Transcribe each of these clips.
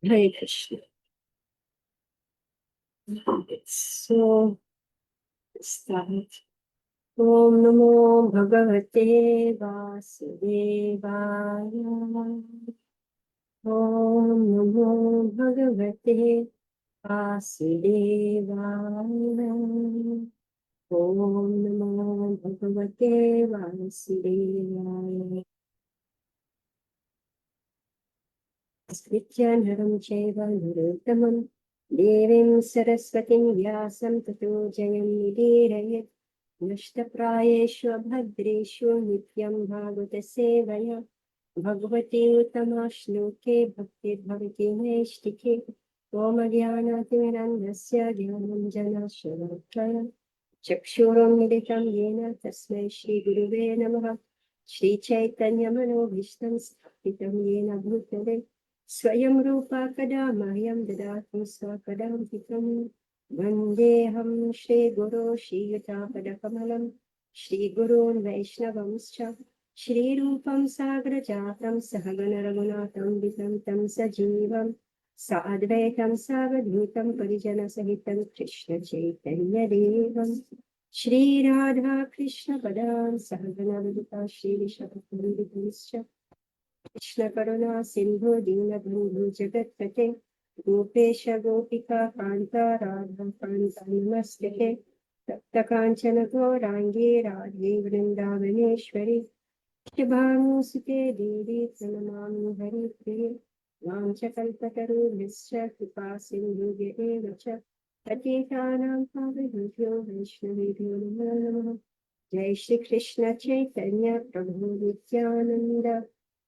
Hare Krishna. So, start. Om Namo Bhagavate Vasudevaya. Om Namo Bhagavate Vasudevaya. Om Namo Bhagavate Vasudevaya. Nityanharam Chaiva Nurottamam Devim Saraswatim Vyasam Tato Jayam Nidirayat Nashtaprayeshu Abhadreshu Nityam Bhagavata Sevaya Bhagavate Uttama Shloke Bhakti Bhavati Neshtikhe Om Jnanatirandasya Jnananjana Shalakaya Chakshuram Militam Yena Tasmai Shri Guruve Namaha Shri Chaitanya Manobhishtam Sthapitam Yena Bhutale Swayam Rupa Kada Mayam Dadatu Swakadam Tikam Vandeham Shri Guru Shri Yuta Kamalam Shri Gurun Vaishnavamscha Shri Rupam Sagra Jatam Sahagana Raghunatam Vitam Tam Sajivam Sadvaitam Savadhutam Parijana Sahitam Krishna Chaitanya Devam Shri Radha Krishna Padam Sahagana Vidita Shri Vishakam Krishna Karuna Sindhu Dinabandhu Jagatpate Gopesha Gopika Kanta Radha Kanta Namaste Tapta Kanchana Gaurangi Radhe Vrindavaneshwari Shibhanu Sute Devi Pranamami Hari Priye Ramchakalpataru Vischa Kripa Sindhu Vacha Patitanam Pavadhubhyo Vaishnavibhyo Namo Namaha Jai Shri Krishna Chaitanya Prabhu Nityananda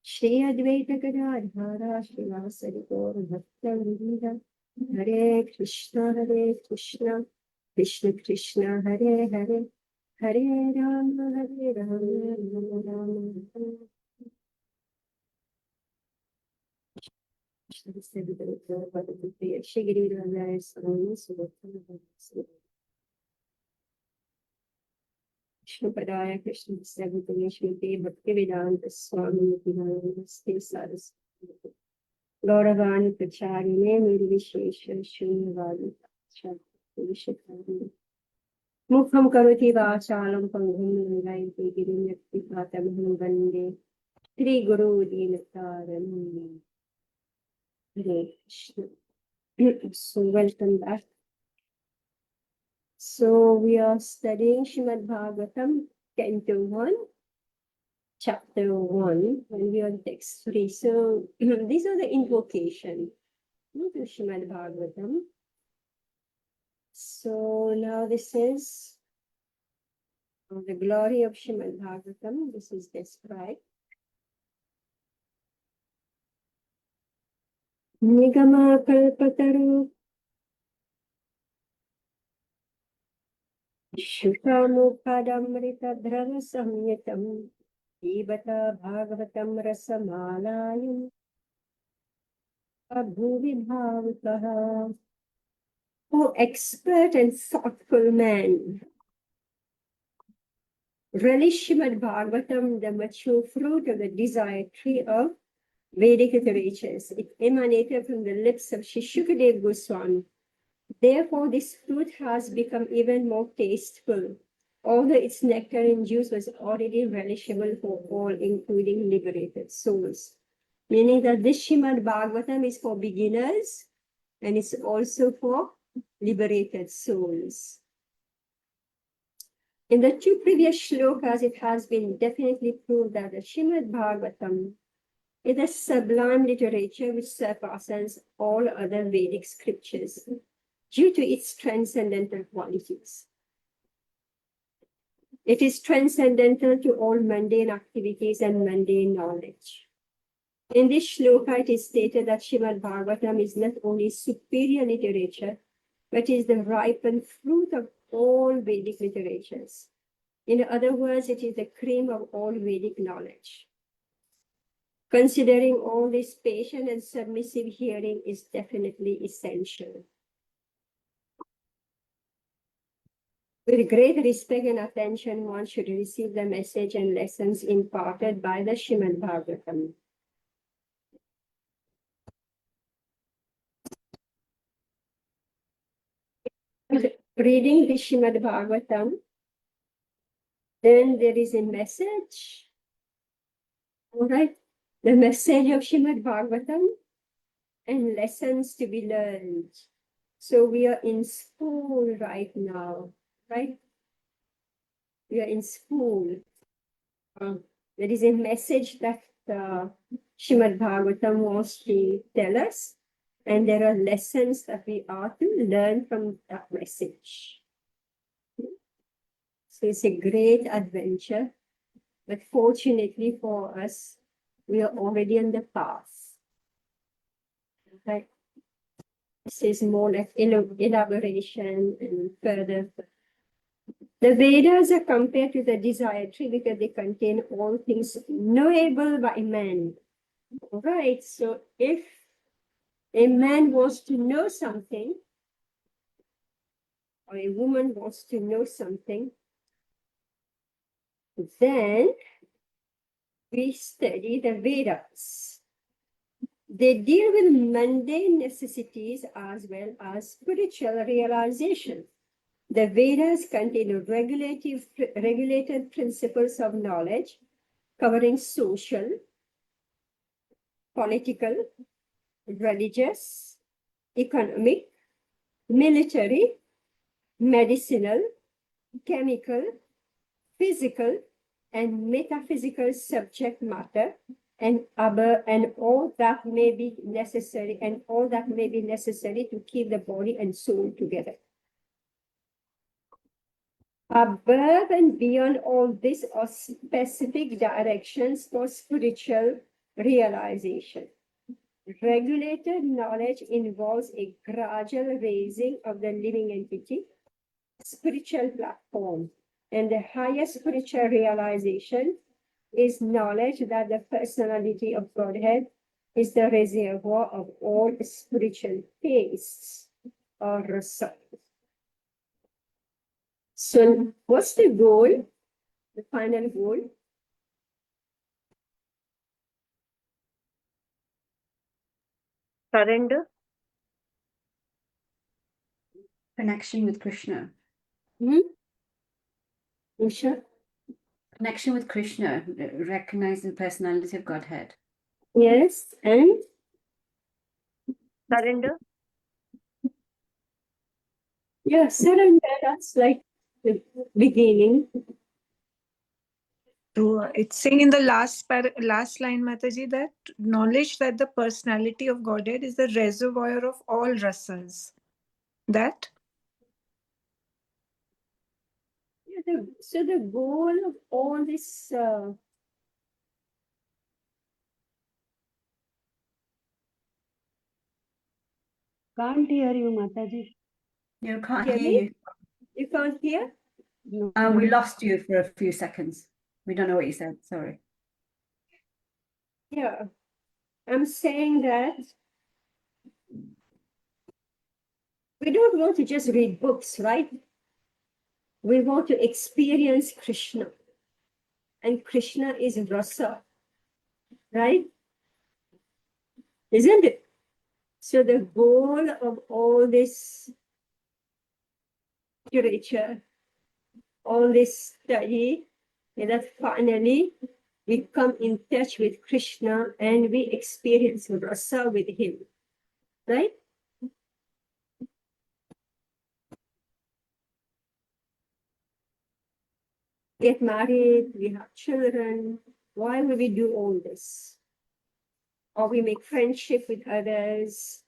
Shri Advaita Gadadhara Srivasadi Gaur Bhakta Vrinda Hare Krishna Krishna Krishna Hare Hare Hare Rama Rama Rama Shri Giridhara Swami Padaya Krishna Saviteshwate Bhaktivedanta Swami Namaste Saraswati Gauravani Pacharine Nirvishesha Shunyavadi Vishakari Mukham Karoti Vachalam Pangham Nirayate Girinyakti Patamham Vande Sri Guru Dinataram Hare Krishna. So welcome back. So we are studying Srimad Bhagavatam Canto 1. Chapter 1, and we are on text 3. So these are the invocation to Srimad Bhagavatam. So now this is the glory of Srimad Bhagavatam. This is described. Nigama kalpataru Shukamukadamrita dhrana samyatam Pibata Bhagavatam rasamalayam Abhuvi bhavikaha. O expert and thoughtful man, relish Srimad Bhagavatam, the mature fruit of the desired tree of Vedic literatures. It emanated from the lips of Sri Shukadev Goswami. Therefore, this fruit has become even more tasteful, although its nectar and juice was already relishable for all, including liberated souls. Meaning that this Srimad Bhagavatam is for beginners and it's also for liberated souls. In the two previous shlokas, it has been definitely proved that the Srimad Bhagavatam is a sublime literature which surpasses all other Vedic scriptures due to its transcendental qualities. It is transcendental to all mundane activities and mundane knowledge. In this shloka, it is stated that Srimad Bhagavatam is not only superior literature, but is the ripened fruit of all Vedic literatures. In other words, it is the cream of all Vedic knowledge. Considering all this, patient and submissive hearing is definitely essential. With great respect and attention, one should receive the message and lessons imparted by the Srimad Bhagavatam. reading the Srimad Bhagavatam. Then there is a message. All right. The message of Srimad Bhagavatam and lessons to be learned. So we are in school right now, right? We are in school. There is a message that Srimad Bhagavatam wants to tell us, and there are lessons that we are to learn from that message. So it's a great adventure, but fortunately for us, we are already on the path. Right? This is more like elaboration and further. The Vedas are compared to the desire tree because they contain all things knowable by man. All right, so if a man wants to know something, or a woman wants to know something, then we study the Vedas. They deal with mundane necessities as well as spiritual realization. The Vedas contain regulated principles of knowledge covering social, political, religious, economic, military, medicinal, chemical, physical, and metaphysical subject matter, and all that may be necessary, to keep the body and soul together. Above and beyond all this are specific directions for spiritual realization. Regulated knowledge involves a gradual raising of the living entity, spiritual platform, and the highest spiritual realization is knowledge that the personality of Godhead is the reservoir of all spiritual tastes or rasa. So what's the goal, the final goal? Surrender. Connection with Krishna. Usha? Connection with Krishna, recognizing the personality of Godhead. Yes, and Surrender. yeah, surrender, that's like the beginning. So it's saying in the last line, Mataji, that knowledge that the personality of Godhead is the reservoir of all rasas. That? Yeah, so the goal of all this Can't hear you, Mataji. You can't Hear hear me? you. You can't hear? No. We lost you for a few seconds. We don't know what you said. Sorry. Yeah. I'm saying that we don't want to just read books, right? We want to experience Krishna. And Krishna is rasa, right? Isn't it? So the goal of all this literature, all this study, is that finally we come in touch with Krishna and we experience rasa with him, right? Get married, we have children. Why would we do all this? Or we make friendship with others.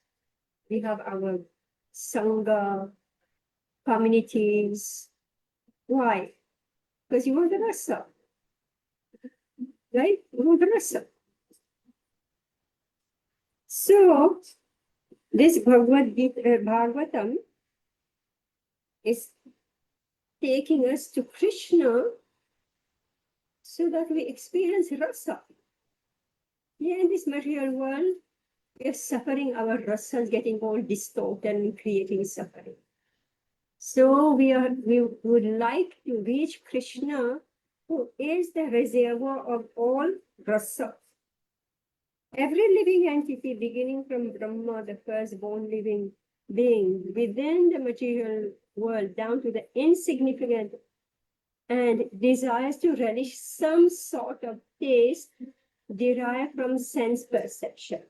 We have our sangha, communities. Why? Because you want the rasa. Right? You want the rasa. So, this Bhagavatam is taking us to Krishna so that we experience rasa. Here in this material world, we are suffering, our rasas getting all distorted and creating suffering. So we would like to reach Krishna, who is the reservoir of all rasa. Every living entity, beginning from Brahma, the firstborn living being, within the material world down to the insignificant and desires to relish some sort of taste derived from sense perception.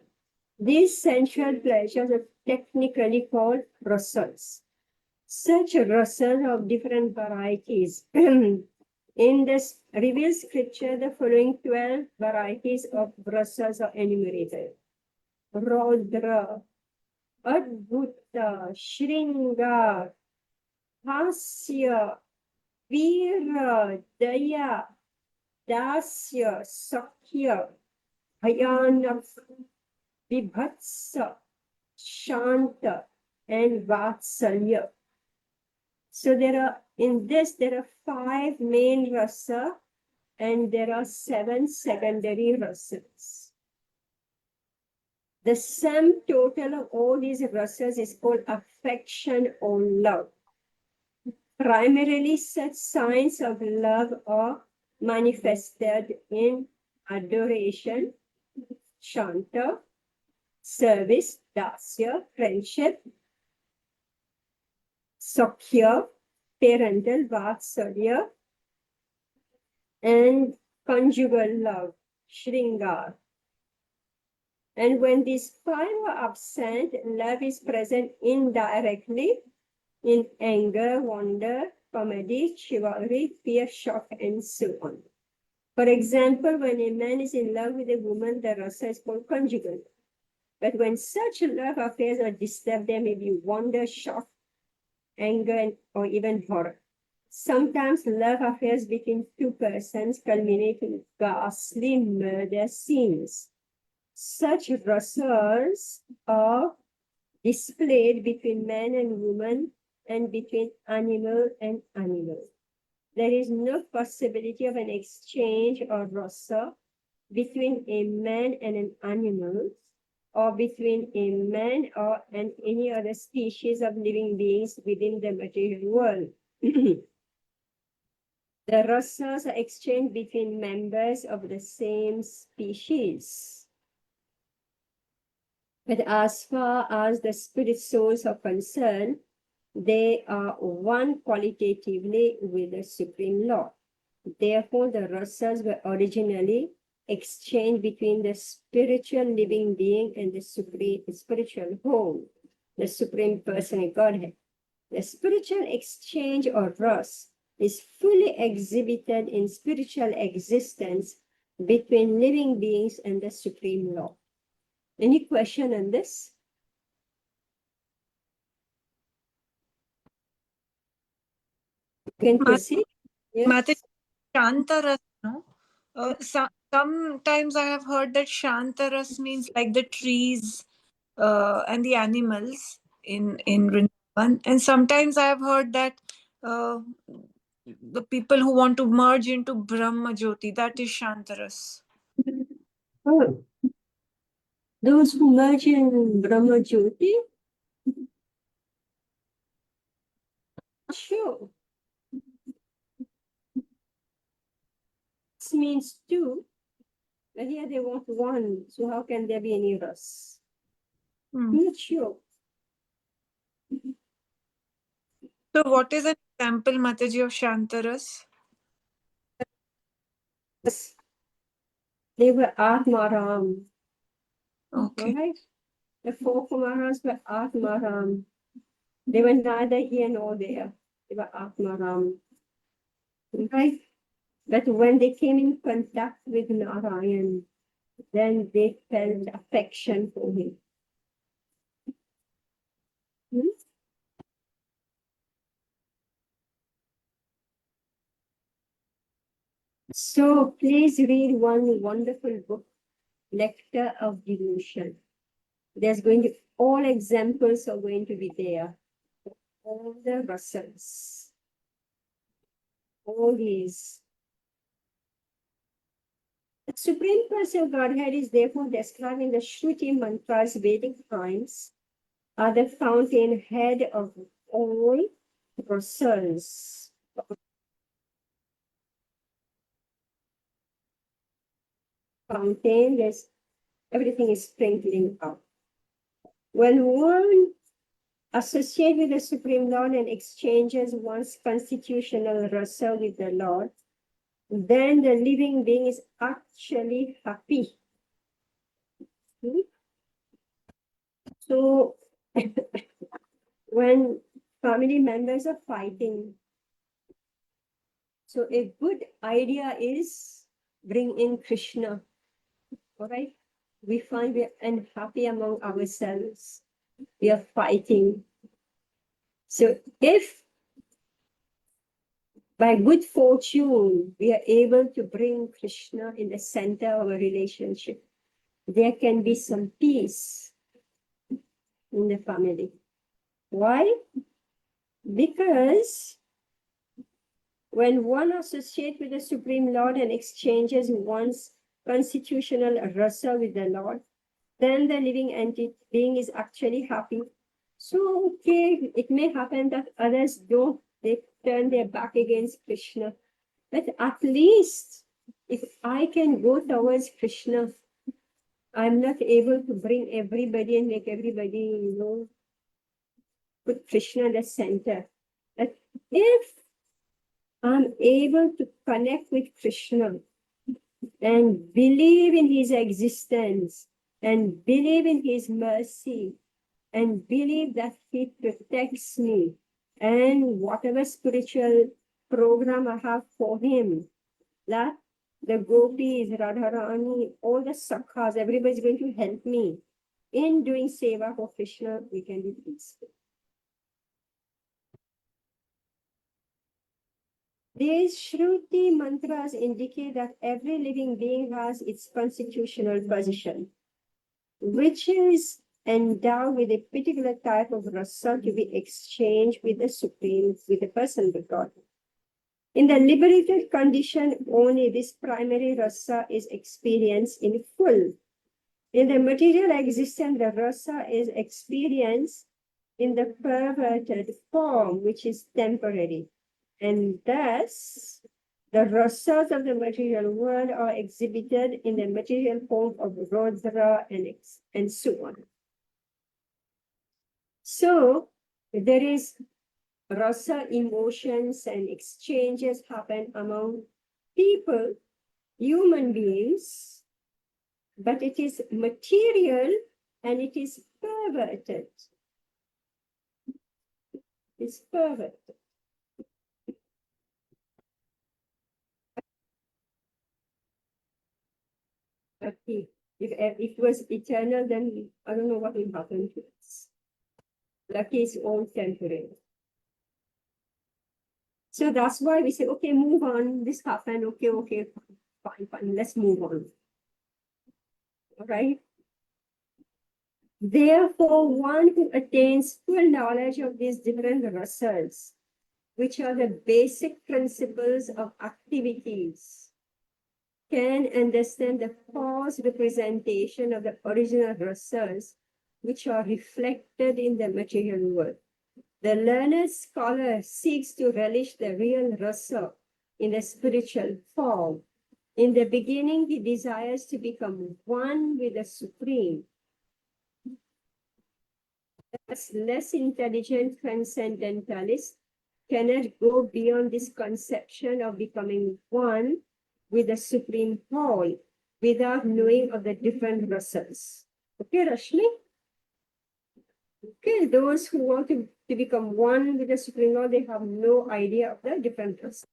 These sensual pleasures are technically called rasas. Such rasas of different varieties. In this revealed scripture, the following 12 varieties of rasas are enumerated. Rodra, Adbhuta, Shringar, Hasya, Veera, Daya, Dasya, Sakya, Bhayanak, Vibhatsa, Shanta, and Vatsalya. So there are 5 main rasa and there are 7 secondary rasas. The sum total of all these rasas is called affection or love. Primarily, such signs of love are manifested in adoration, shanta, service, dasya, friendship, sakhya, parental, vatsalya, and conjugal love, shringar. And when these 5 are absent, love is present indirectly in anger, wonder, comedy, chivalry, fear, shock, and so on. For example, when a man is in love with a woman, the rasa is called conjugal. But when such love affairs are disturbed, there may be wonder, shock, anger, or even horror. Sometimes love affairs between 2 persons culminate in ghastly murder scenes. Such rasas are displayed between man and woman and between animal and animal. There is no possibility of an exchange or rasa between a man and an animal or between a man and any other species of living beings within the material world. The rasas are exchanged between members of the same species. But as far as the spirit souls are concerned, they are one qualitatively with the Supreme Lord. Therefore, the rasas were originally exchanged between the spiritual living being and the supreme spiritual whole, the Supreme Personal Godhead. The spiritual exchange or ras is fully exhibited in spiritual existence between living beings and the Supreme Lord. Any question on this? Can proceed. Yes. Mataji, Shantaras, no? Sometimes I have heard that Shantaras means like the trees and the animals in Vrindavan. And sometimes I have heard that the people who want to merge into Brahma Jyoti, that is Shantaras. Oh. Those who merge in Brahma Jyoti? Sure. This means 2, but here they want 1. So how can there be any ras? Not sure. So what is an example, Mataji, of Shantaras? They were Atmaram. Okay. Right? The 4 Kumaras were Atmaram. They were neither here nor there. They were Atmaram. Right? But when they came in contact with Narayan, then they felt affection for him. So please read one wonderful book, Nectar of Devotion. There's going to, all examples are going to be there. All the rasas. All these. The Supreme Personal Godhead is therefore described in the Shruti mantras, Vedic hymns, are the fountainhead of all rasas. Fountain, everything is sprinkling out. When one associates with the Supreme Lord and exchanges one's constitutional rasa with the Lord, then the living being is actually happy. Hmm? So, when family members are fighting, so a good idea is bring in Krishna. All right? We find we are unhappy among ourselves. We are fighting. So if by good fortune we are able to bring Krishna in the center of a relationship, there can be some peace in the family. Why? Because when one associates with the Supreme Lord and exchanges one's constitutional rasa with the Lord, then the living entity being is actually happy. So, okay, it may happen that others don't, they turn their back against Krishna. But at least if I can go towards Krishna, I'm not able to bring everybody and make everybody, put Krishna in the center. But if I'm able to connect with Krishna and believe in his existence and believe in his mercy and believe that he protects me and whatever spiritual program I have for him, that the gopis, Radharani, all the sakhas, everybody's going to help me in doing seva for Krishna, we can be peaceful. These Shruti mantras indicate that every living being has its constitutional position, which is endowed with a particular type of rasa to be exchanged with the Supreme, with the person of God. In the liberated condition, only this primary rasa is experienced in full. In the material existence, the rasa is experienced in the perverted form, which is temporary. And thus, the rasas of the material world are exhibited in the material form of Rodra and so on. So, there is rasa emotions and exchanges happen among people, human beings, but it is material and it is perverted. It's perverted. Okay. If it was eternal, then I don't know what will happen to us. Lucky is all temporary. So that's why we say, okay, move on. This happened. Okay, fine. Let's move on. All right. Therefore, one who attains full knowledge of these different rasas, which are the basic principles of activities, can understand the false representation of the original rasas, which are reflected in the material world. The learned scholar seeks to relish the real rasa in the spiritual form. In the beginning, he desires to become one with the Supreme. As less intelligent transcendentalists cannot go beyond this conception of becoming one with the Supreme Whole without knowing of the different rasas. Okay, Rashmi? Okay, those who want to become one with the Supreme Lord, they have no idea of the different rasas.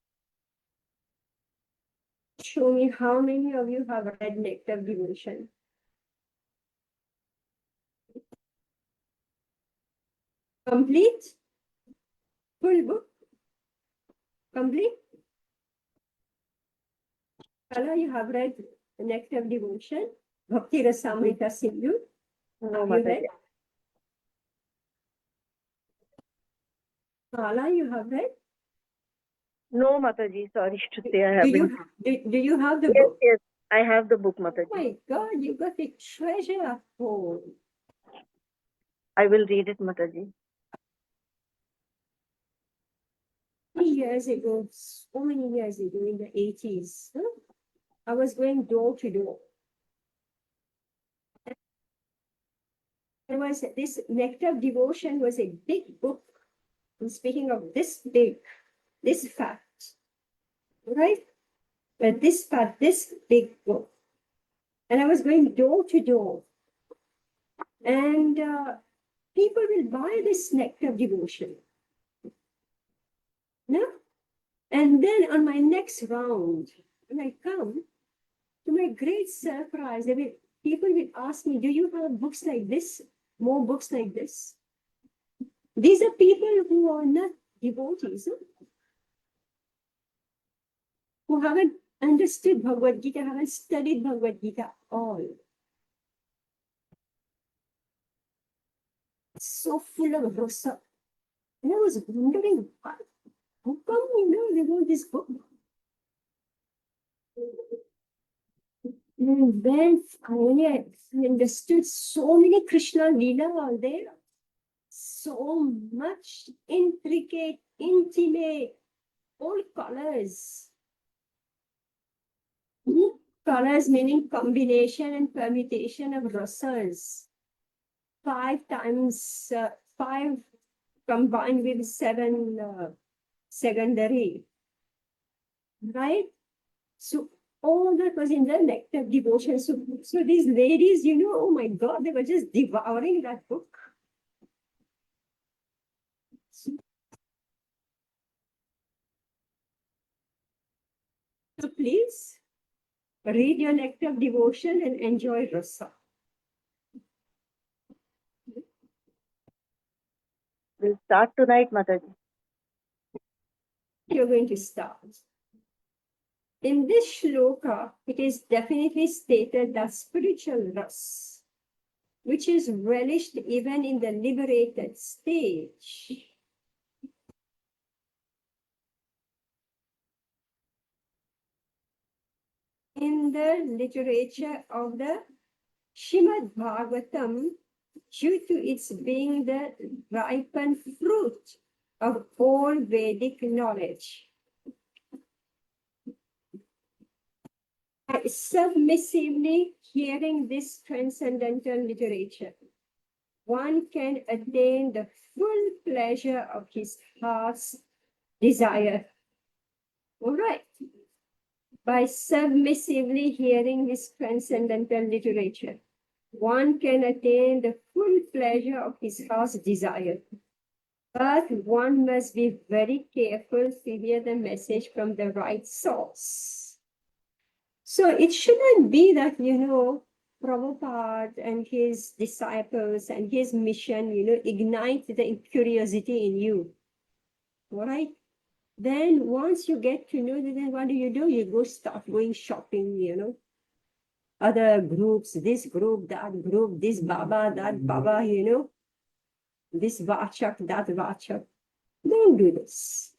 Show me how many of you have read Nectar of Devotion. Complete? Full book? Complete? Kala, you have read Nectar of Devotion? Bhakti Rasamrita Sindhu? No, Have you read? Mataji. Kala, you have read? No, Mataji. Sorry to say, I Do you, haven't. do you have the Yes, book? yes. I have the book, Oh Mataji. my God, you got a treasure at home. I will read it, Mataji. Years ago, so many years ago, in the 80s, I was going door to door. there was this Nectar of Devotion was a big book. I'm speaking of this big, this fat, right? But this fat, this big book. And I was going door to door. And people will buy this Nectar of Devotion. No? And then on my next round, when I come, to my great surprise, people will ask me, do you have books like this? More books like this? These are people who are not devotees, who haven't understood Bhagavad Gita, haven't studied Bhagavad Gita at all. So full of rasa. And I was wondering, how come, they want this book? And then finally I understood so many Krishna Leela are there. So much intricate, intimate, all colors. Colors meaning combination and permutation of rasas. 5 times 5 combined with 7 secondary. Right? So all that was in the Nectar of Devotion. So these ladies, oh my God, they were just devouring that book. So please read your Nectar of Devotion and enjoy rasa. We'll start tonight, Mataji. You're going to start. In this shloka, it is definitely stated that spiritual ras, which is relished even in the liberated stage, in the literature of the Shrimad Bhagavatam, due to its being the ripened fruit of all Vedic knowledge. By submissively hearing this transcendental literature, one can attain the full pleasure of his heart's desire. All right. By submissively hearing this transcendental literature, one can attain the full pleasure of his heart's desire. But one must be very careful to hear the message from the right source. So it shouldn't be that, Prabhupada and his disciples and his mission, ignite the curiosity in you. All right? Then once you get to know, then what do? You go start going shopping, Other groups, this group, that group, this Baba, that Baba, this Vachak, that Vachak. Don't do this.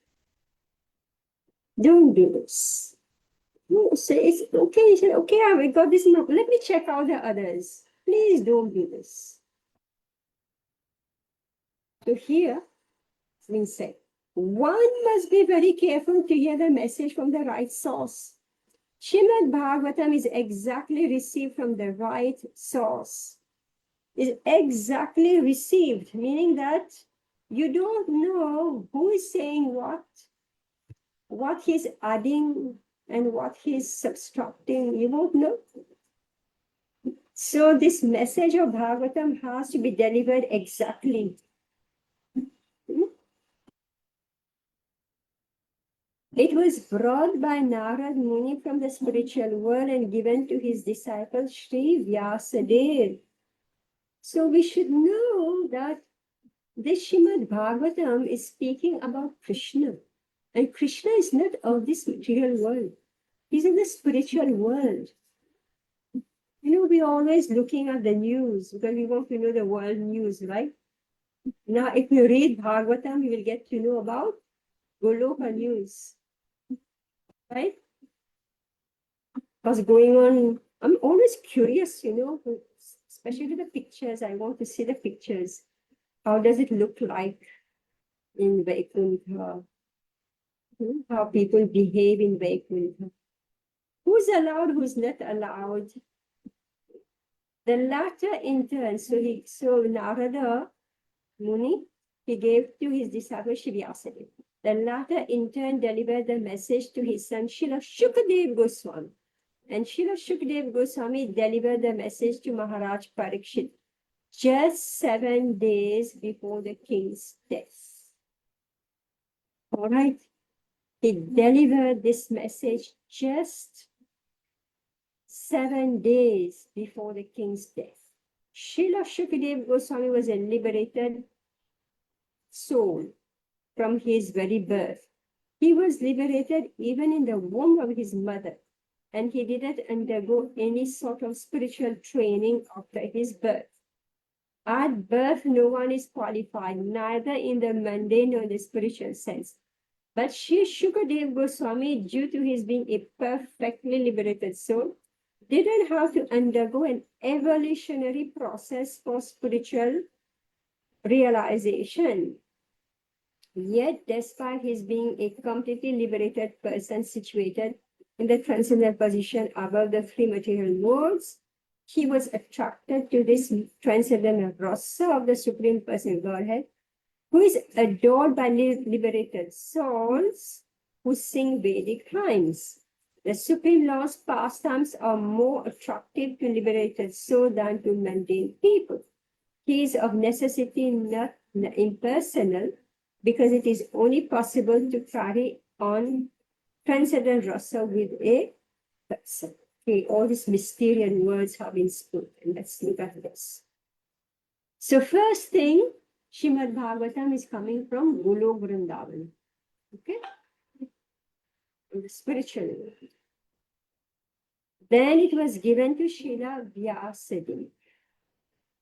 Don't do this. You say it's okay. You say, okay, I got this. Let me check out the others. Please don't do this. So here, it's been said, one must be very careful to hear the message from the right source. Shrimad Bhagavatam is exactly received from the right source. Is exactly received, meaning that you don't know who is saying what he's adding and what he's subtracting. You won't know. So this message of Bhagavatam has to be delivered exactly. It was brought by Narad Muni from the spiritual world and given to his disciple Sri Vyasadeva. So we should know that this Shrimad Bhagavatam is speaking about Krishna. And Krishna is not of this material world. He's in the spiritual world. We're always looking at the news because we want to know the world news, right? Now, if you read Bhagavatam, you will get to know about Goloka news, right? What's going on? I'm always curious, especially the pictures. I want to see the pictures. How does it look like in Vaikuntha? How people behave in Vaikuntha. Who's allowed, who's not allowed? The latter in turn, so Narada Muni, he gave to his disciple Shivyasati. The latter in turn delivered the message to his son Srila Shukadev Goswami. And Srila Shukadev Goswami delivered the message to Maharaj Parikshit just 7 days before the king's death. All right. He delivered this message just 7 days before the king's death. Srila Shukadev Goswami was a liberated soul from his very birth. He was liberated even in the womb of his mother, and he didn't undergo any sort of spiritual training after his birth. At birth, no one is qualified, neither in the mundane nor the spiritual sense. But Sri Shukadev Goswami, due to his being a perfectly liberated soul, didn't have to undergo an evolutionary process for spiritual realization. Yet, despite his being a completely liberated person situated in the transcendental position above the three material worlds, he was attracted to this transcendental rasa of the Supreme Person Godhead, who is adored by liberated souls who sing Vedic hymns. The Supreme Lord's pastimes are more attractive to liberated souls than to mundane people. He is of necessity not impersonal, because it is only possible to carry on transcendental rasa with a person. Okay, all these mysterious words have been spoken. Let's look at this. So first thing, Shrimad Bhagavatam is coming from Golok Vrindavan. Okay? In the spiritual world. Then it was given to Srila Vyasadeva.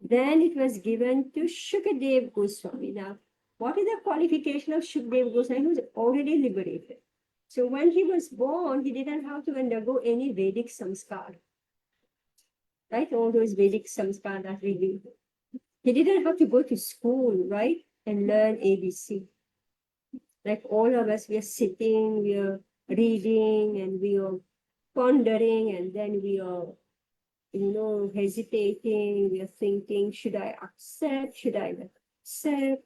Then it was given to Shukadev Goswami. Now, what is the qualification of Shukadev Goswami? He was already liberated. So when he was born, he didn't have to undergo any Vedic samskar. Right? All those Vedic samskar that we do. He didn't have to go to school, right? And learn ABC. Like all of us, we are sitting, we are reading, and we are pondering, and then we are, hesitating, we are thinking, should I accept, should I not accept,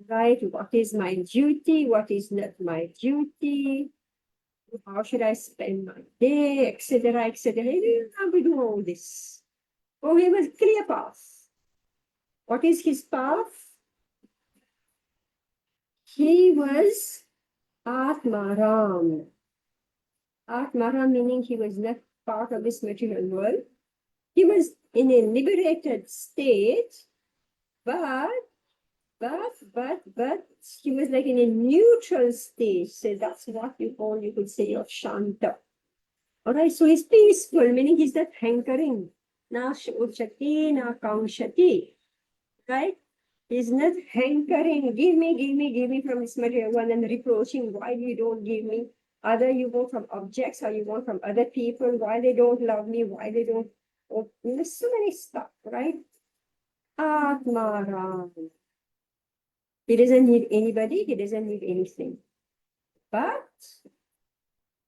right? What is my duty, what is not my duty, how should I spend my day, etc., etc. He didn't have to do all this. Oh, he was clear path. What is his path? He was Atmaram. Atmaram meaning he was not part of this material world. He was in a liberated state, but he was like in a neutral state. So that's what you could say of Shanta. All right, so he's peaceful, meaning he's not hankering. Na Uchati, na Kaunshati. Right? He's not hankering, give me from this material one and reproaching why you don't give me. Either you want from objects or you want from other people, why they don't love me, why they don't. Oh, there's so many stuff, right? Atmaram. He doesn't need anybody, he doesn't need anything. But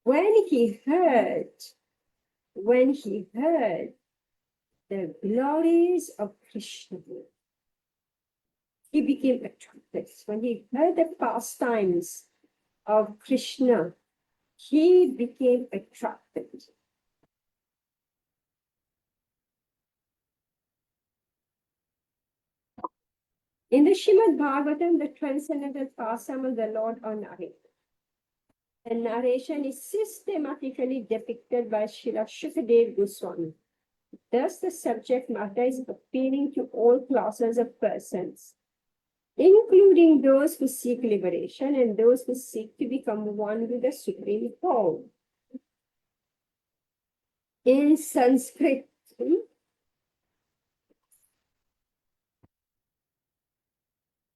when he heard the glories of Krishna, he became attracted. When he heard the pastimes of Krishna, he became attracted. In the Shrimad Bhagavatam, the transcendental pastime of the Lord are narrated. The narration is systematically depicted by Srila Shukadev Goswami. Thus, the subject matter is appealing to all classes of persons, including those who seek liberation and those who seek to become one with the Supreme Whole. In Sanskrit,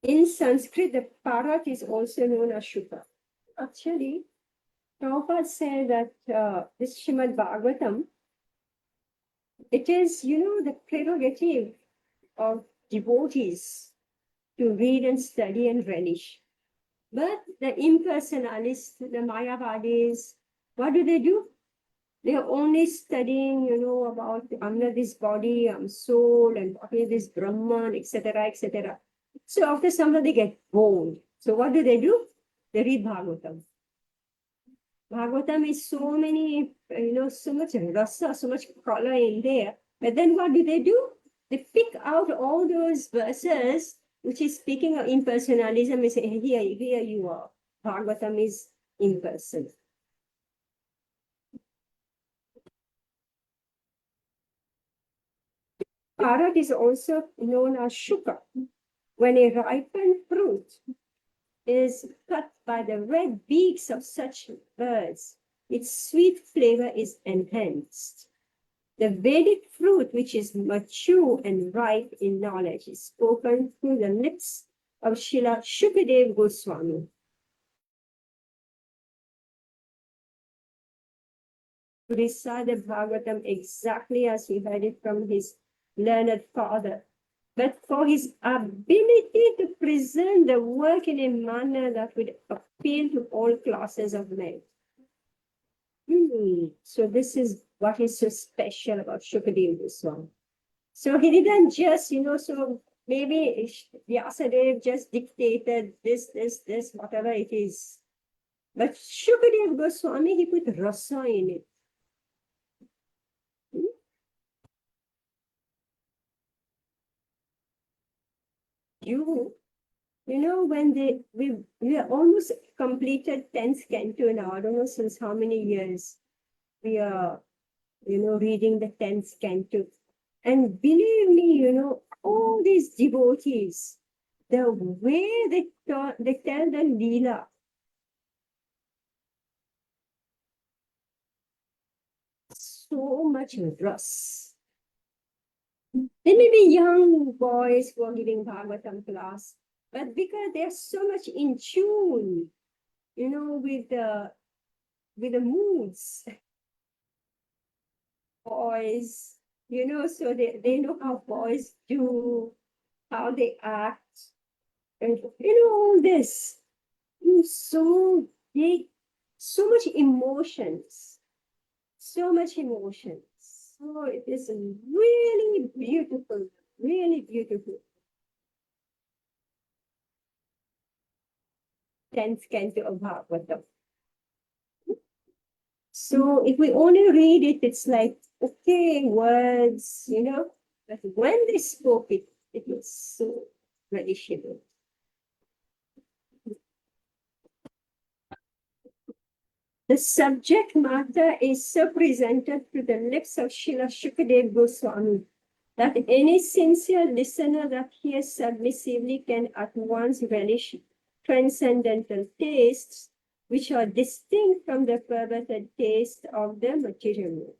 the parrot is also known as Shuka. Actually, Prabhupada said that this Shrimad Bhagavatam, it is, the prerogative of devotees to read and study and relish. But the impersonalists, the Mayavadis, what do? They are only studying, about under this body, soul, and what is this Brahman, etc., etc. So after some time they get bored. So what do? They read Bhagavatam. Bhagavatam is so many, so much rasa, so much color in there. But then what do? They pick out all those verses which is speaking of impersonalism and say, here you are. Bhagavatam is impersonal. Bharat is also known as shuka. When a ripened fruit is cut by the red beaks of such birds, its sweet flavor is enhanced. The Vedic fruit, which is mature and ripe in knowledge, is spoken through the lips of Srila Shukadev Goswami. Recite the Bhagavatam exactly as we heard it from his learned father, but for his ability to present the work in a manner that would appeal to all classes of men. So this is what is so special about Shukadev Goswami. So he didn't just, so maybe Vyasadeva just dictated this, whatever it is. But Shukadev Goswami, he put rasa in it. When we are almost completed 10th canto now. I don't know since how many years we are, reading the 10th canto. And believe me, all these devotees, the way they tell the Leela, so much rus. There may be young boys who are giving Bhagavatam class, but because they're so much in tune, with the moods, boys, so they know how boys do, how they act, and all this. So they, so much emotions, so much emotions. So it is really beautiful, really beautiful. 10th canto of Bhagavatam. So if we only read it, it's like, okay, words, but when they spoke it, it was so relishable. The subject matter is so presented through the lips of Srila Shukadev Goswami that any sincere listener that hears submissively can at once relish transcendental tastes which are distinct from the perverted taste of the material world.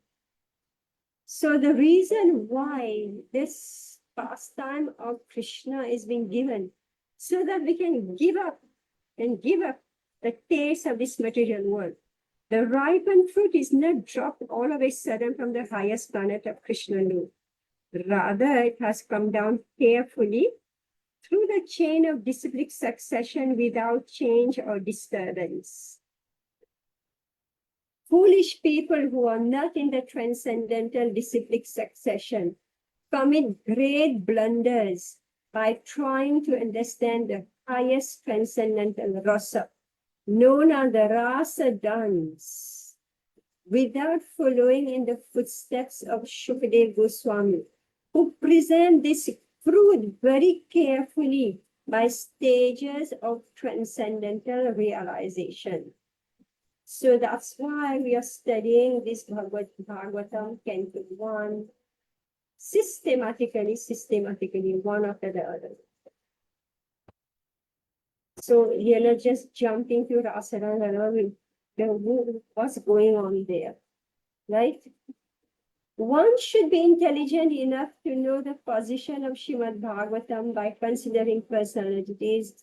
So the reason why this pastime of Krishna is being given, so that we can give up the taste of this material world. The ripened fruit is not dropped all of a sudden from the highest planet of Krishna Loop. Rather, it has come down carefully through the chain of disciplic succession without change or disturbance. Foolish people who are not in the transcendental disciplic succession commit great blunders by trying to understand the highest transcendental rasa, known as the rasa dance, without following in the footsteps of Shukadev Goswami, who present this fruit very carefully by stages of transcendental realization. So that's why we are studying this Bhagavatam Canto 1 systematically, one after the other. So you're not just jumping to Rasarana, what's going on there, right? One should be intelligent enough to know the position of Srimad Bhagavatam by considering personalities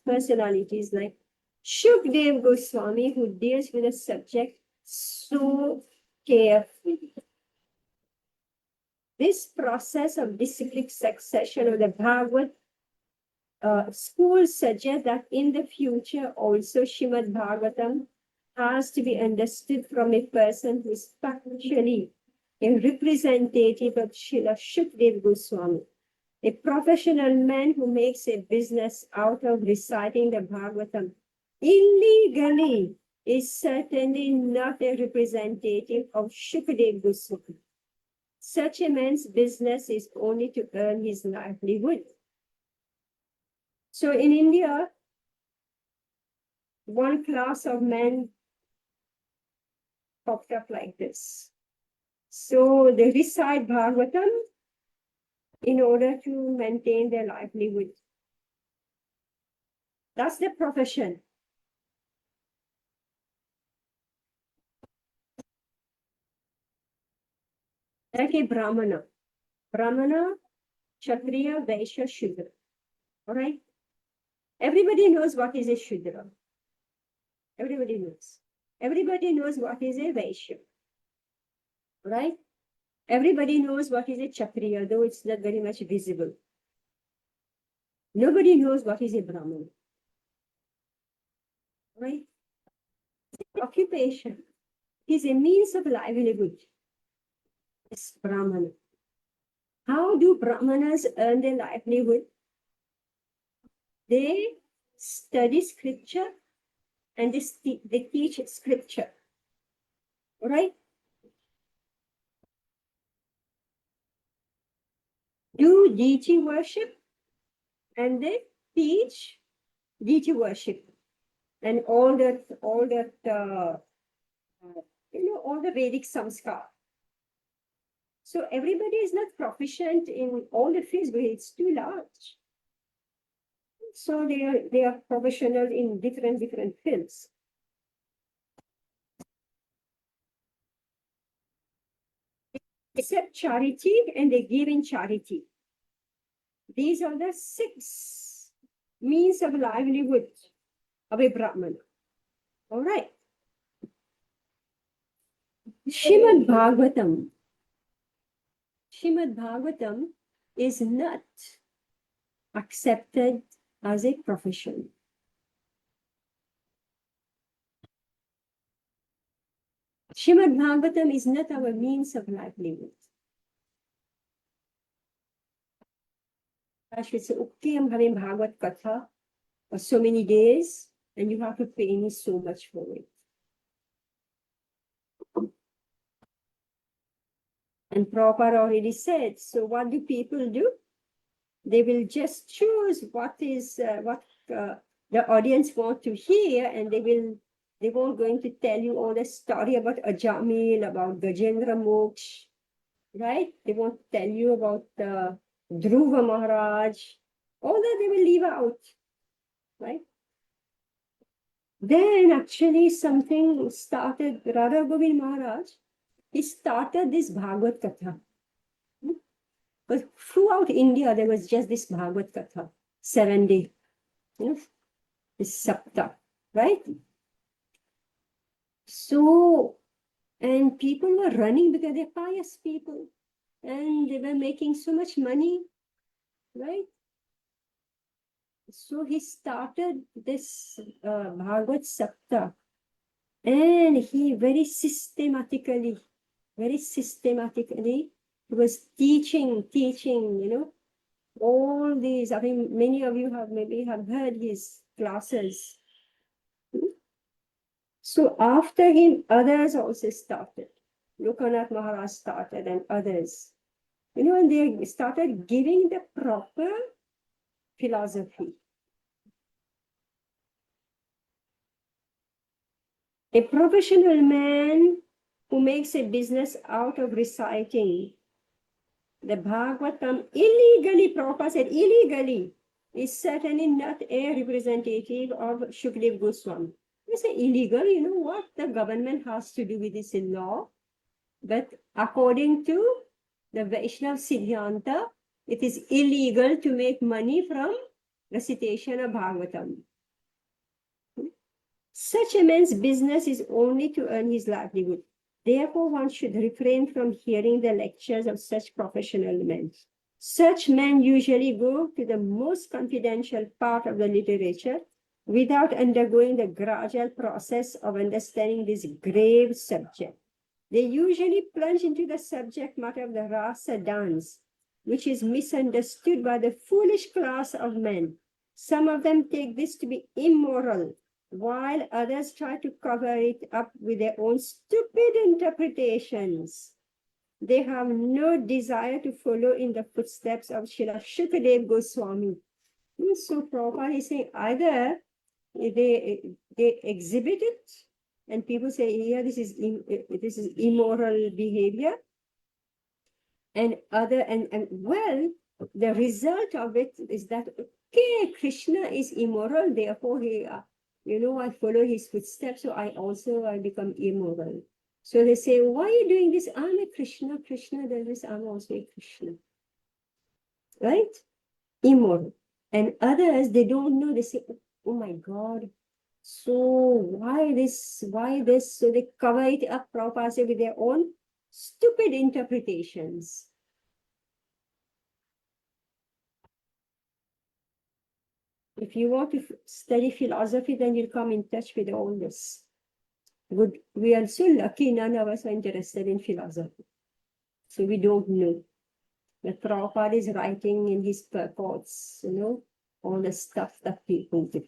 like Shukdev Goswami, who deals with the subject so carefully. This process of disciplic succession of the Bhagavad school suggests that in the future also Srimad Bhagavatam has to be understood from a person who is factually a representative of Srila Shukdev Goswami, a professional man who makes a business out of reciting the Bhagavatam illegally is certainly not a representative of Shukdev Goswami. Such a man's business is only to earn his livelihood. So in India, one class of men popped up like this. So they recite Bhagavatam in order to maintain their livelihood. That's their profession. Like a Brahmana. Brahmana, Kshatriya, Vaishya, Shudra. All right? Everybody knows what is a Shudra. Everybody knows. Everybody knows what is a Vaishya. Right? Everybody knows what is a Kshatriya, though it's not very much visible. Nobody knows what is a Brahmana. Right? Occupation is a means of livelihood. It's Brahmana. How do Brahmanas earn their livelihood? They study scripture and they teach scripture. Right? Do deity worship and they teach deity worship and all the Vedic samskar. So everybody is not proficient in all the fields, but it's too large. So they are professional in different fields. Accept charity and they give in charity. These are the 6 means of livelihood of a Brahmana. All right. Srimad Bhagavatam is not accepted as a profession. Srimad Bhagavatam is not our means of livelihood. I should say, okay, I'm having Bhagavad Katha for so many days, and you have to pay me so much for it. And Prabhupada already said, so what do people do? They will just choose what the audience want to hear, and they won't going to tell you all the story about Ajamil, about Gajendra Moksh, right? They won't tell you about Dhruva Maharaj. All that they will leave out, right? Then actually something started, Radha Govind Maharaj, he started this Bhagavad Katha. But throughout India, there was just this Bhagavad Katha, 7 day, this Sapta, right? So, and people were running because they're pious people and they were making so much money, right? So he started this Bhagavad Sapta and he very systematically was teaching, all these. I think many of you have heard his classes. So after him, others also started. Lokanath Maharaj started and others. And they started giving the proper philosophy. A professional man who makes a business out of reciting the Bhagavatam illegally, Prabhupada said illegally, is certainly not a representative of Shukdev Goswami. You say illegal, you know what the government has to do with this law? But according to the Vaishnava Siddhanta, it is illegal to make money from recitation of Bhagavatam. Such a man's business is only to earn his livelihood. Therefore, one should refrain from hearing the lectures of such professional men. Such men usually go to the most confidential part of the literature without undergoing the gradual process of understanding this grave subject. They usually plunge into the subject matter of the rasa dance, which is misunderstood by the foolish class of men. Some of them take this to be immoral, while others try to cover it up with their own stupid interpretations. They have no desire to follow in the footsteps of Srila Shukadev Goswami. So Prabhupada is saying either they exhibit it and people say, yeah, this is immoral behavior, and well, the result of it is that, okay, Krishna is immoral, therefore he, I follow his footsteps, so I become immoral. So they say, why are you doing this? I'm a Krishna does this, I'm also a Krishna. Right? Immoral. And others, they don't know, they say, oh my God, so why this? So they cover it up, Prabhupada said, with their own stupid interpretations. If you want to study philosophy, then you'll come in touch with all this. Good. We are so lucky, none of us are interested in philosophy. So we don't know. But Prabhupada is writing in his purports, all the stuff that people do.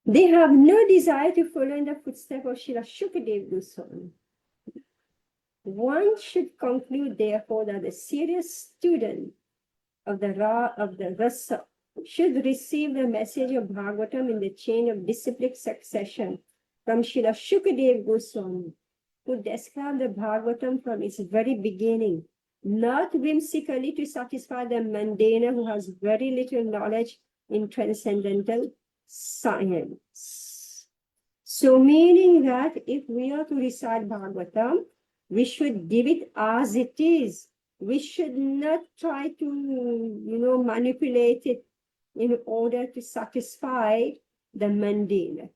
They have no desire to follow in the footsteps of Srila Shukadev Goswami. One should conclude, therefore, that the serious student of the Rasa should receive the message of Bhagavatam in the chain of disciplic succession from Srila Shukadev Goswami, who described the Bhagavatam from its very beginning, not whimsically to satisfy the mundaner who has very little knowledge in transcendental science. So meaning that if we are to recite Bhagavatam, we should give it as it is. We should not try to, manipulate it in order to satisfy the mundane.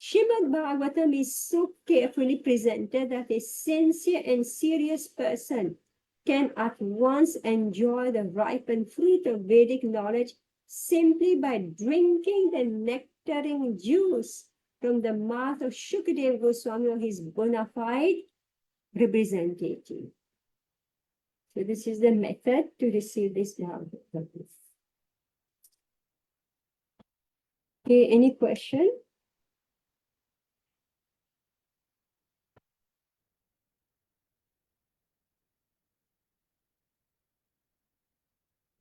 Srimad Bhagavatam is so carefully presented that a sincere and serious person can at once enjoy the ripened fruit of Vedic knowledge simply by drinking the nectaring juice from the mouth of Shukadev Goswami, or his bona fide representative. So this is the method to receive this Bhagavatam. Okay, any question?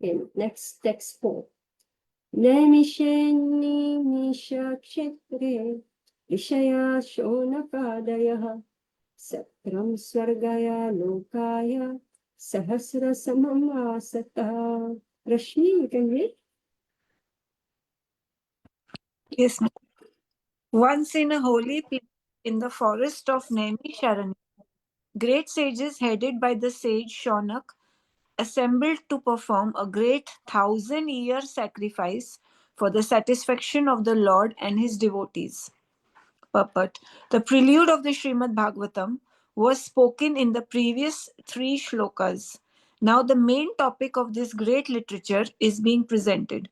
Okay, next text 4. Naimishenni Nisha Kshetre Vishaya Shonakadaya Satram Swargaya Lokaya Sahasra Samamasata. Rashmi, you can read? Yes, ma'am. Once in a holy place in the forest of Naimisharanya, great sages headed by the sage Shaunak assembled to perform a great 1,000-year sacrifice for the satisfaction of the Lord and his devotees. Purport. The prelude of the Srimad Bhagavatam was spoken in the previous 3 shlokas. Now the main topic of this great literature is being presented.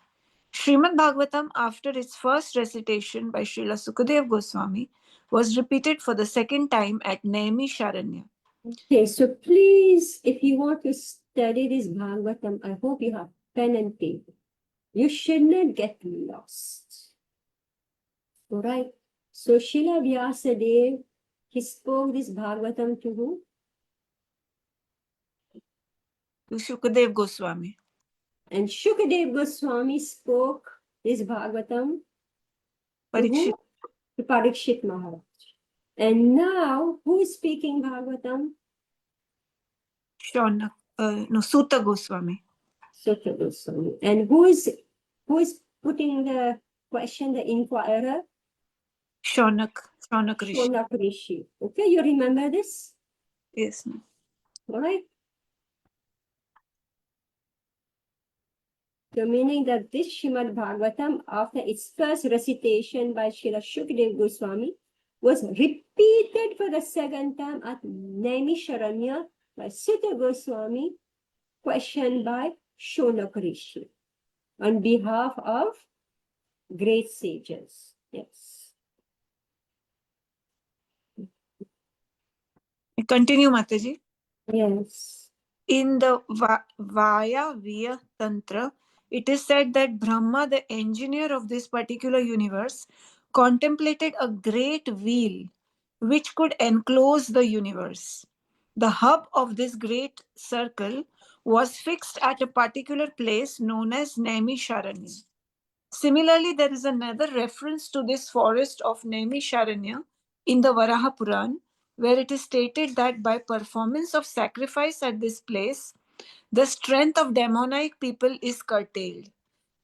Srimad Bhagavatam, after its first recitation by Srila Sukadev Goswami, was repeated for the second time at Naimisharanya. Okay, so please, if you want to study this Bhagavatam, I hope you have pen and paper. You should not get lost. All right? So Srila Vyasadeva, he spoke this Bhagavatam to who? To Sukadev Goswami. And Shukadev Goswami spoke this Bhagavatam to who? Parikshit. To Parikshit Maharaj. And now, who is speaking Bhagavatam? Shaunak, Suta Goswami. Sutta Goswami. And who is putting the question, the inquirer? Shaunak Rishi. Shaunak Rishi. Okay, you remember this? Yes, ma'am. All right. So meaning that this Srimad Bhagavatam, after its first recitation by Srila Shukadev Goswami, was repeated for the second time at Naimisharanya by Sutta Goswami, questioned by Shaunak Rishi on behalf of great sages. Yes. Continue, Mataji. Yes. In the Vaya Tantra, it is said that Brahma, the engineer of this particular universe, contemplated a great wheel which could enclose the universe. The hub of this great circle was fixed at a particular place known as Naimisharanya. Similarly, there is another reference to this forest of Naimisharanya in the Varaha Puran, where it is stated that by performance of sacrifice at this place, the strength of demonic people is curtailed.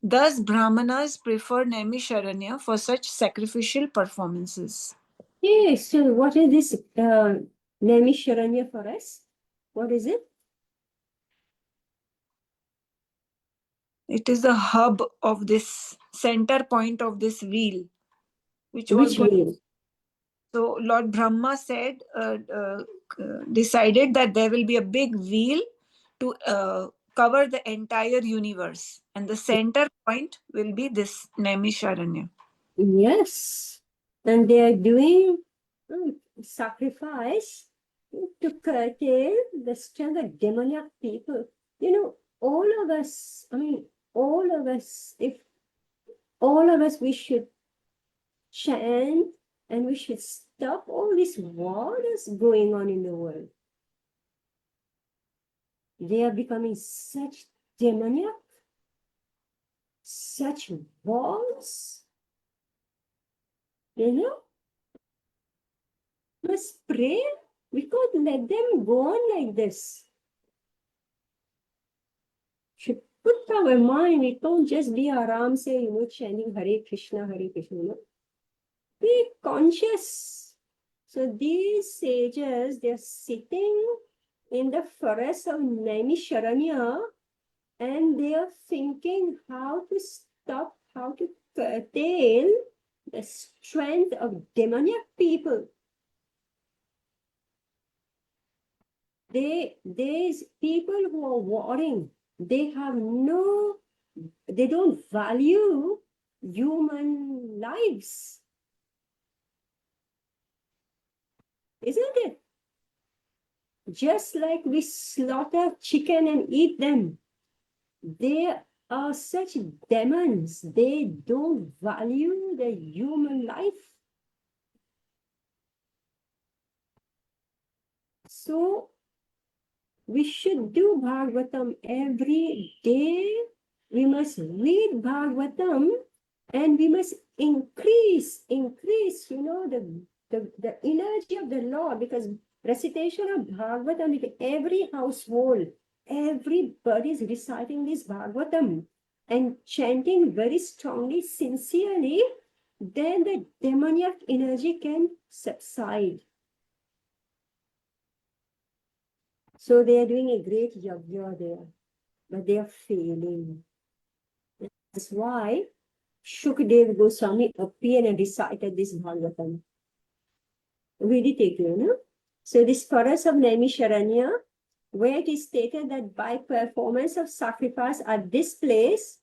Thus, Brahmanas prefer Naimisharanya for such sacrificial performances. Yes. So what is this Naimisharanya for us? What is it? It is the hub of this center point of this wheel, which was Which going. wheel? So Lord Brahma said, decided that there will be a big wheel to cover the entire universe, and the center point will be this Naimisharanya. Yes. And they are doing sacrifice to curtail the strength of demoniac people. You know, all of us, if all of us, we should chant and we should stop all this war that's going on in the world. They are becoming such demoniac, such wars. You know, must pray. We can't let them go on like this. Should put our mind, it can't just be aram say, chanting Hare Krishna, Be conscious. So these sages, they're sitting in the forest of Naimisharanya and they are thinking how to stop, how to curtail the strength of demoniac people. These people who are warring, they don't value human lives. Isn't it? Just like we slaughter chicken and eat them, they are such demons. They don't value the human life. So we should do Bhagavatam every day. We must read Bhagavatam and we must increase, the energy of the Lord, because recitation of Bhagavatam in every household, everybody is reciting this Bhagavatam and chanting very strongly, sincerely, then the demoniac energy can subside. So they are doing a great yajna there, but they are failing. That's why Shukdev Goswami appeared and recited this Bhagavatam. Really take you, no? So this forest of Naimisharanya, where it is stated that by performance of sacrifice at this place,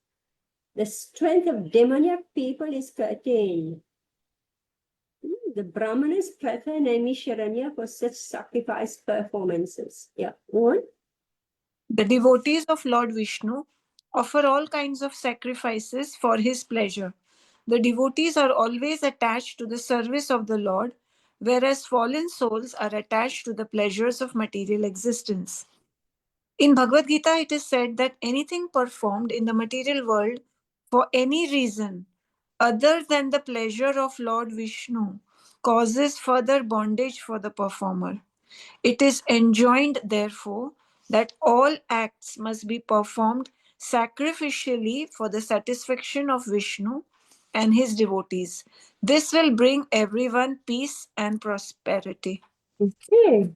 the strength of demoniac people is curtailed. The Brahmanas prefer Naimisharanya for such sacrifice performances. Yeah, on. The devotees of Lord Vishnu offer all kinds of sacrifices for his pleasure. The devotees are always attached to the service of the Lord, whereas fallen souls are attached to the pleasures of material existence. In Bhagavad Gita, it is said that anything performed in the material world for any reason other than the pleasure of Lord Vishnu causes further bondage for the performer. It is enjoined, therefore, that all acts must be performed sacrificially for the satisfaction of Vishnu and his devotees. This will bring everyone peace and prosperity. Okay.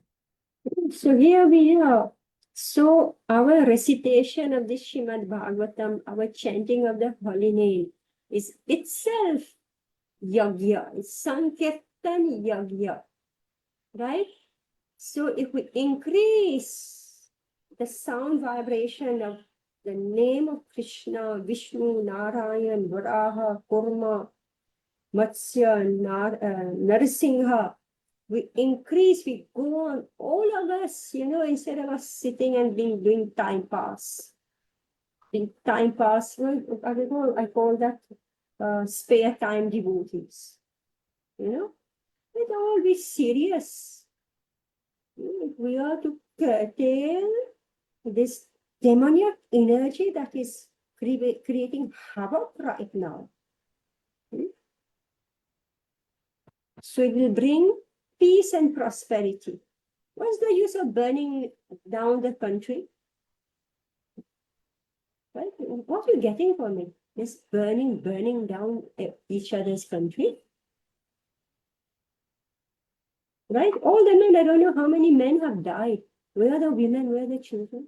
So here we are. So our recitation of the Shrimad Bhagavatam, our chanting of the holy name is itself yajna. It's Sankirtan yajna. Right? So if we increase the sound vibration of the name of Krishna, Vishnu, Narayan, Varaha, Kurma, Matsya, Narasingha, we increase, we go on, all of us, instead of us sitting and doing time pass. Doing time pass, I call that spare time devotees. We'd all be serious. We are to curtail this demoniac energy that is creating havoc right now. So it will bring peace and prosperity. What's the use of burning down the country? Right? What are you getting from it? Just burning down each other's country. Right? All the men, I don't know how many men have died. Where are the women? Where are the children?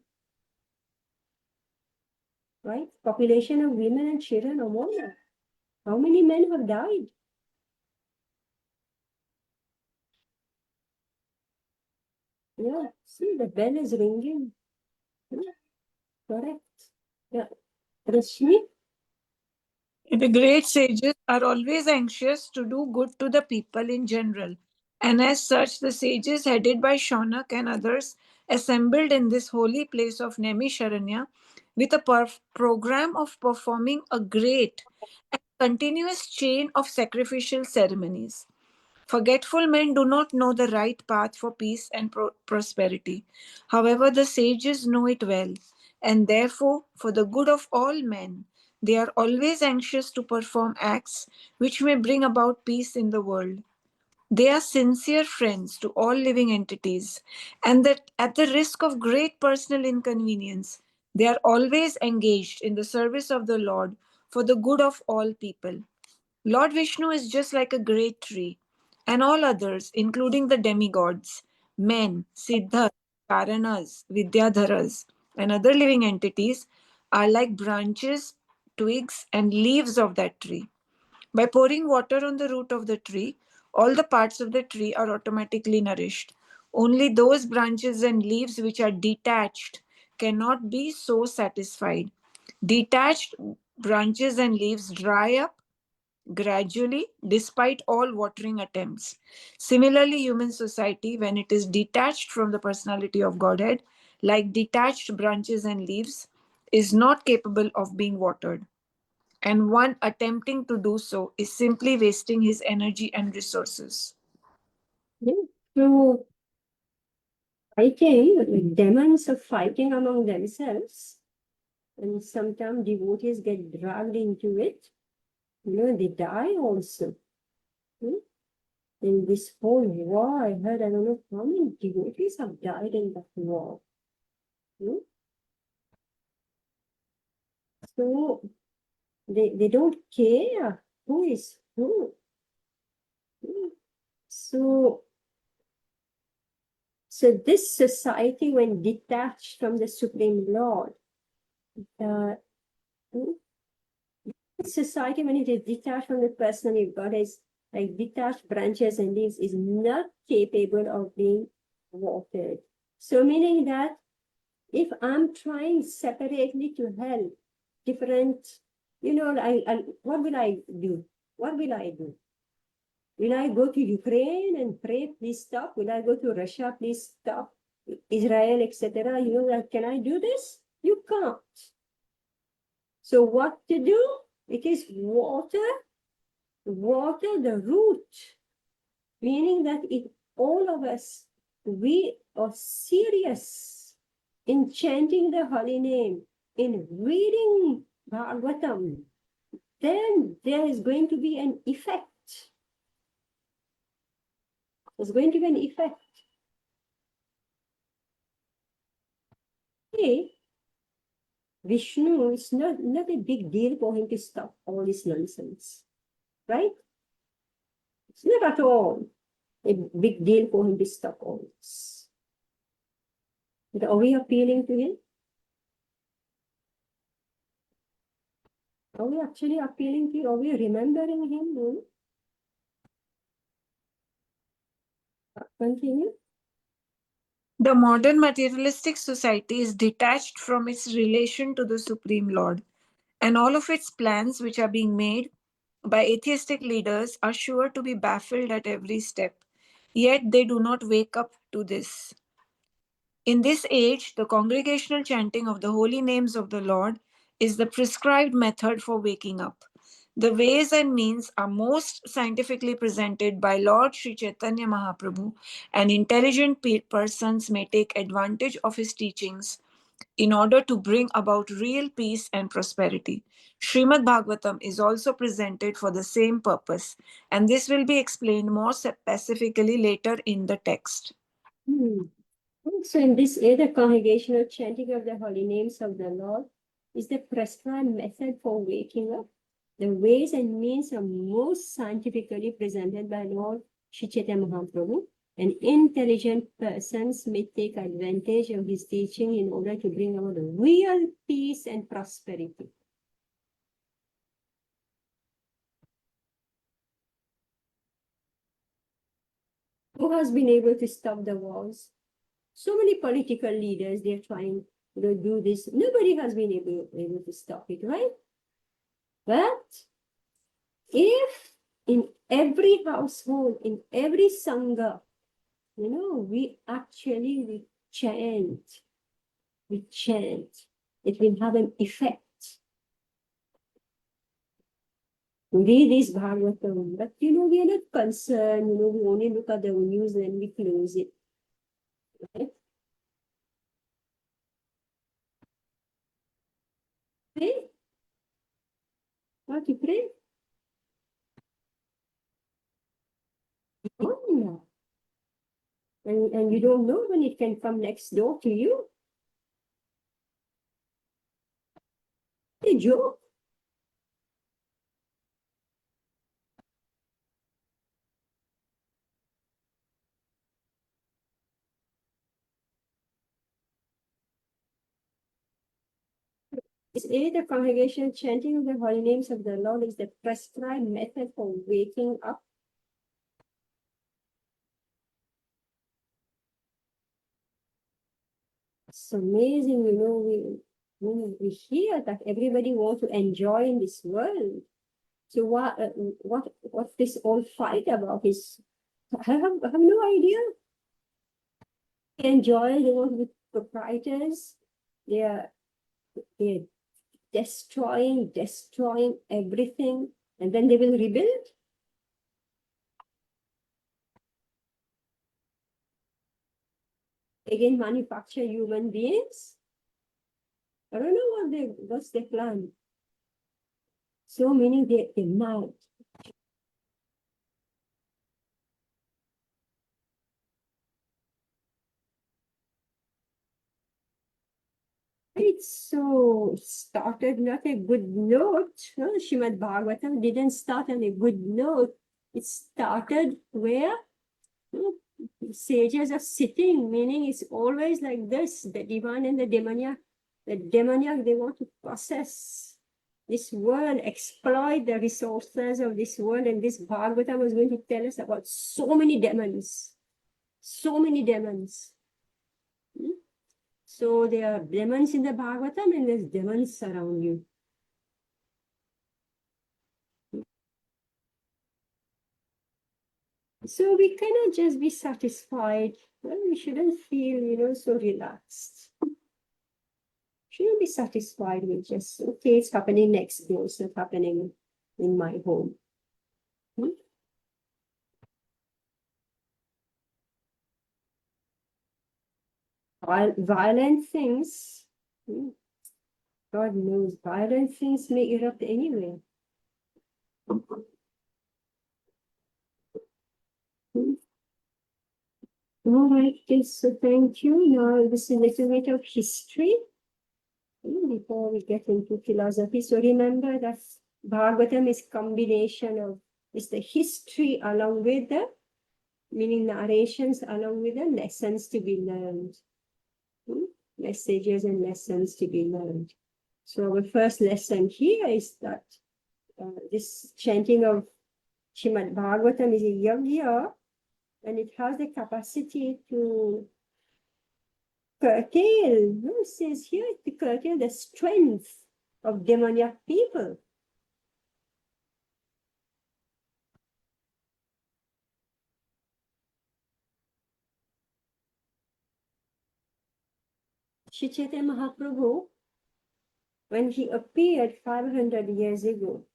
Right? Population of women and children are more now. How many men have died? Yeah, see, the bell is ringing. Yeah, correct. Yeah. Rashmi? The great sages are always anxious to do good to the people in general, and as such, the sages headed by Shaunak and others assembled in this holy place of Naimisharanya with a program of performing a great and continuous chain of sacrificial ceremonies. Forgetful men do not know the right path for peace and prosperity. However, the sages know it well, and therefore, for the good of all men, they are always anxious to perform acts which may bring about peace in the world. They are sincere friends to all living entities, and that at the risk of great personal inconvenience, they are always engaged in the service of the Lord for the good of all people. Lord Vishnu is just like a great tree, and all others, including the demigods, men, siddhas, karanas, vidyadharas, and other living entities, are like branches, twigs, and leaves of that tree. By pouring water on the root of the tree, all the parts of the tree are automatically nourished. Only those branches and leaves which are detached cannot be so satisfied. Detached branches and leaves dry up gradually despite all watering attempts. Similarly, human society, when it is detached from the personality of Godhead, like detached branches and leaves, is not capable of being watered. And one attempting to do so is simply wasting his energy and resources. Yeah. So fighting, demons are fighting among themselves, and sometimes devotees get dragged into it. They die also. In this whole war, I heard, I don't know how many devotees have died in that war. So they don't care who is who. So this society, when detached from the Supreme Lord, society, when it is detached from the personality of God, is like detached branches and leaves, is not capable of being watered. So meaning that if I'm trying separately to help different, what will I do? What will I do? Will I go to Ukraine and pray, please stop? Will I go to Russia, please stop? Israel, etc. Can I do this? You can't. So what to do? It is water the root, meaning that if all of us, we are serious in chanting the holy name, in reading Bhagavatam, then there is going to be an effect. There's going to be an effect. Hey, Vishnu, it's not a big deal for him to stop all this nonsense, right? It's not at all a big deal for him to stop all this. But are we appealing to him? Are we actually appealing to him? Are we remembering him? Continue. The modern materialistic society is detached from its relation to the Supreme Lord, and all of its plans, which are being made by atheistic leaders, are sure to be baffled at every step. Yet they do not wake up to this. In this age, the congregational chanting of the holy names of the Lord is the prescribed method for waking up. The ways and means are most scientifically presented by Lord Sri Chaitanya Mahaprabhu, and intelligent persons may take advantage of his teachings in order to bring about real peace and prosperity. Srimad Bhagavatam is also presented for the same purpose, and this will be explained more specifically later in the text. So in this way, the congregational chanting of the holy names of the Lord is the prescribed method for waking up. The ways and means are most scientifically presented by Lord Sri Chaitanya Mahaprabhu, and intelligent persons may take advantage of his teaching in order to bring about real peace and prosperity. Who has been able to stop the wars? So many political leaders, they're trying to do this. Nobody has been able to stop it, right? But if in every household, in every sangha, we actually chant, it will have an effect. Read this Bhagavatam, but we are not concerned, we only look at the news and we close it. Right? Pray. What you pray? Oh, and you don't know when it can come next door to you. A joke. The congregation chanting the holy names of the Lord is the prescribed method for waking up. It's amazing, we hear that everybody wants to enjoy in this world. So what this all fight about is, I have no idea. They enjoy, they want to be proprietors. They're destroying everything, and then they will rebuild. Again, manufacture human beings. I don't know what's their plan. So meaning they're mad. It's so started not a good note. Srimad Bhagavatam didn't start on a good note. It started where sages are sitting, meaning it's always like this, the divine and the demoniac. The demoniac, they want to possess this world, exploit the resources of this world, and this Bhagavatam was going to tell us about so many demons. So many demons. So there are demons in the Bhagavatam and there's demons around you. So we cannot just be satisfied. Well, we shouldn't feel, so relaxed. Shouldn't be satisfied with just, okay, it's happening next door, it's not happening in my home. Violent things, God knows, violent things may erupt anyway. All right, so thank you. Now this is a little bit of history before we get into philosophy. So remember that Bhagavatam is combination of, it's the history along with the, meaning narrations along with the lessons to be learned. Messages and lessons to be learned. So our first lesson here is that this chanting of Srimad Bhagavatam is a yajna, and it has the capacity to curtail, no, it says here, to curtail the strength of demoniac people. Sri Chaitanya Mahaprabhu, when he appeared 500 years ago,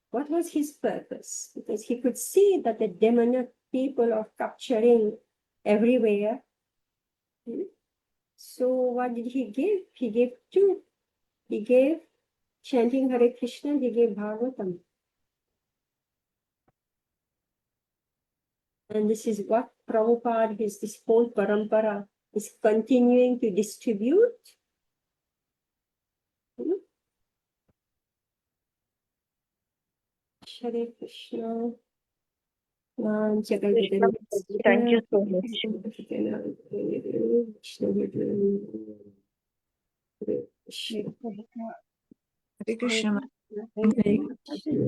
what was his purpose? Because he could see that the demoniac people are capturing everywhere. So what did he give? He gave two. He gave chanting Hare Krishna, he gave Bhagavatam. And this is what Prabhupada, this whole parampara, is continuing to distribute. Hare Krishna. Thank you so much. Hare Krishna. Hare Krishna.